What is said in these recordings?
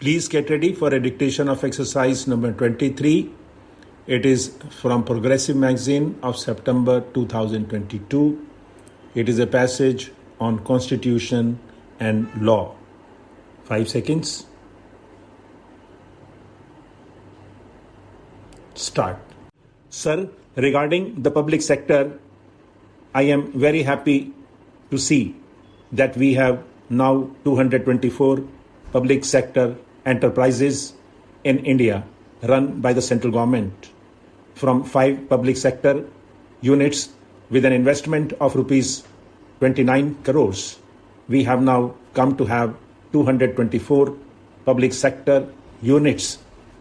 Please get ready for a dictation of exercise number 23. It is from Progressive Magazine of September 2022. It is a passage on Constitution and law. 5 seconds. Start. Sir, regarding the public sector, I am very happy to see that we have now 224 public sector enterprises in India run by the central government. From 5 public sector units with an investment of rupees 29 crores, we have now come to have 224 public sector units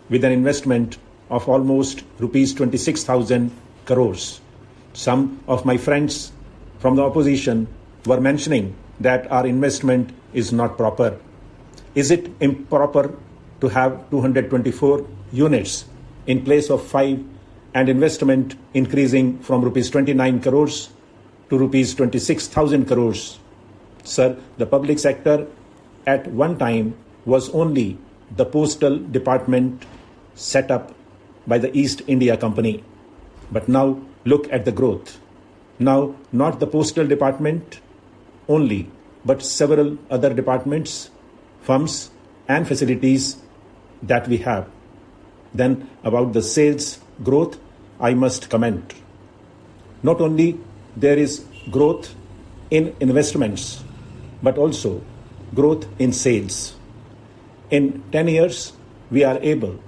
with an investment of almost rupees 26,000 crores. Some of my friends from the opposition were mentioning that our investment is not proper. Is it improper to have 224 units in place of 5 and investment increasing from rupees 29 crores to rupees 26,000 crores? Sir, the public sector at one time was only the postal department set up by the East India Company. But now look at the growth. Now not the postal department only, but several other departments, firms and facilities that we have. Then about the sales growth, I must comment. Not only there is growth in investments, but also growth in sales. In 10 years, we are able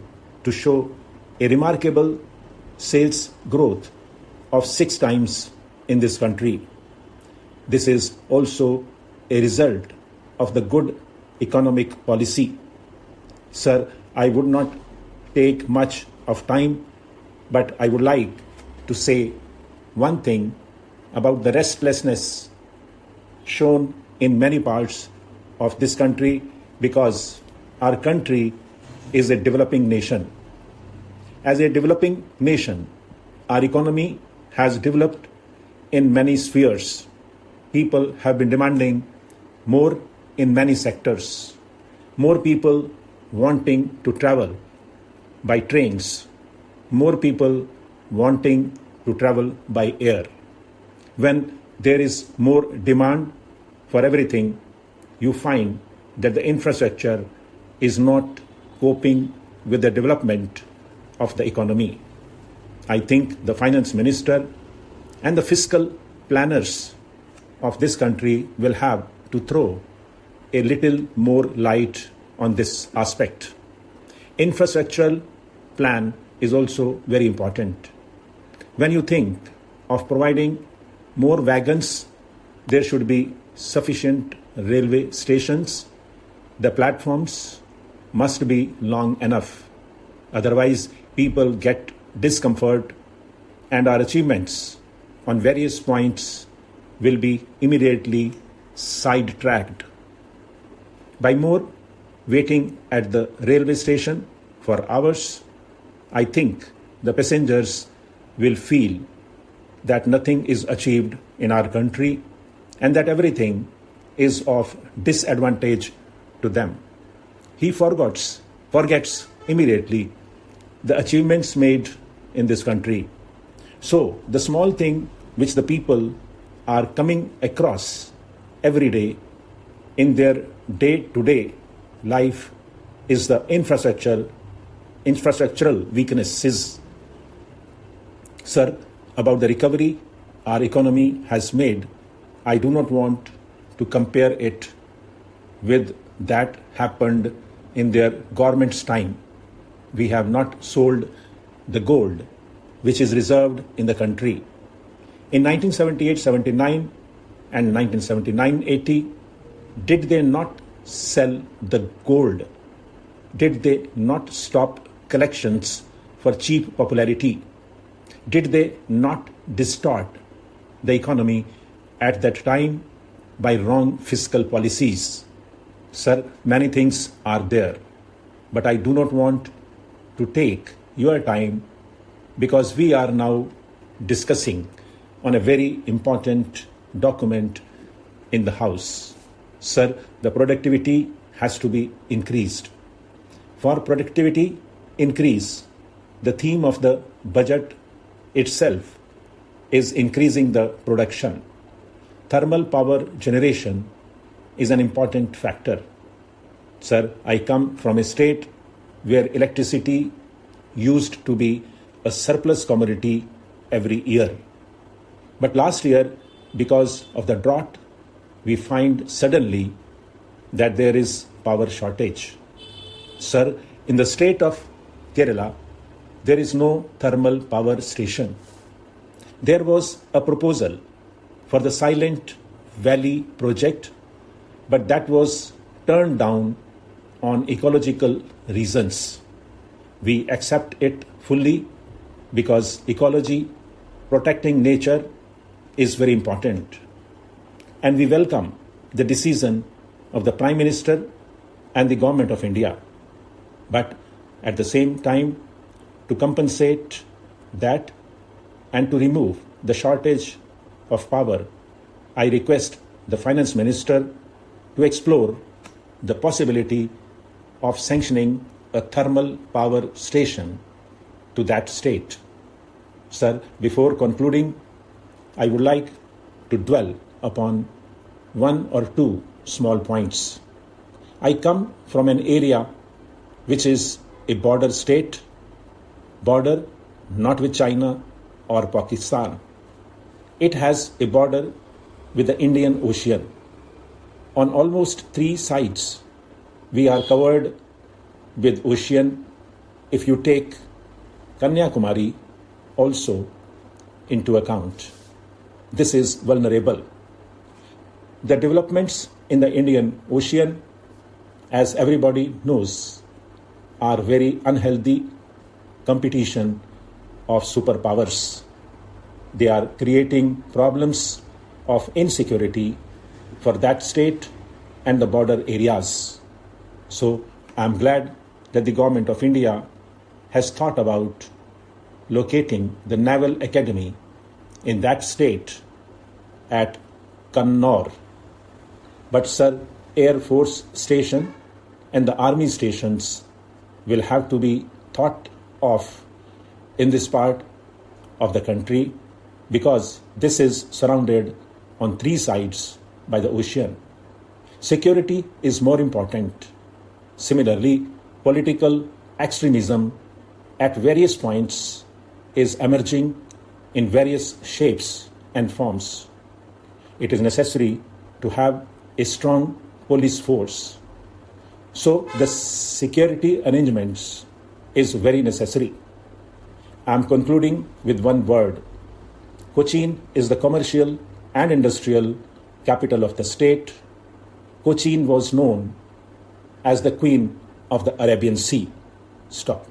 to show a remarkable sales growth of 6 times in this country. This is also a result of the good economic policy. Sir, I would not take much of time, but I would like to say one thing about the restlessness shown in many parts of this country, because our country is a developing nation. As a developing nation, our economy has developed in many spheres. People have been demanding more in many sectors. More people wanting to travel by trains. More people wanting to travel by air. When there is more demand for everything, you find that the infrastructure is not coping with the development of the economy. I think the finance minister and the fiscal planners of this country will have to throw a little more light on this aspect. Infrastructural plan is also very important. When you think of providing more wagons, there should be sufficient railway stations. The platforms must be long enough. Otherwise, people get discomfort and our achievements on various points will be immediately sidetracked. By more waiting at the railway station for hours, I think the passengers will feel that nothing is achieved in our country and that everything is of disadvantage to them. He forgets immediately the achievements made in this country. So the small thing which the people are coming across every day in their day-to-day life is the infrastructural weaknesses. Sir, about the recovery our economy has made, I do not want to compare it with that happened in their government's time. We have not sold the gold which is reserved in the country. In 1978-79 and 1979-80, did they not sell the gold? Did they not stop collections for cheap popularity? Did they not distort the economy at that time by wrong fiscal policies? Sir, many things are there, but I do not want to take your time because we are now discussing on a very important document in the House. Sir, the productivity has to be increased. For productivity increase, the theme of the budget itself is increasing the production. Thermal power generation is an important factor. Sir, I come from a state where electricity used to be a surplus commodity every year. But last year, because of the drought, we find suddenly that there is power shortage. Sir, in the state of Kerala, there is no thermal power station. There was a proposal for the Silent Valley project, but that was turned down on ecological reasons. We accept it fully because ecology, protecting nature, is very important. And we welcome the decision of the Prime Minister and the Government of India. But at the same time, to compensate that and to remove the shortage of power, I request the Finance Minister to explore the possibility of sanctioning a thermal power station to that state. Sir, before concluding, I would like to dwell upon one or two small points. I come from an area which is a border state, border not with China or Pakistan. It has a border with the Indian Ocean. On almost 3 sides, we are covered with ocean if you take Kanyakumari also into account. This is vulnerable. The developments in the Indian Ocean, as everybody knows, are very unhealthy competition of superpowers. They are creating problems of insecurity for that state and the border areas. So I'm glad that the Government of India has thought about locating the Naval Academy in that state at Kannur. But sir, Air Force Station and the Army stations will have to be thought of in this part of the country because this is surrounded on 3 sides by the ocean. Security is more important. Similarly, political extremism at various points is emerging in various shapes and forms. It is necessary to have a strong police force. So the security arrangements is very necessary. I am concluding with one word. Cochin is the commercial and industrial capital of the state. Cochin was known as the Queen of the Arabian Sea. Stop.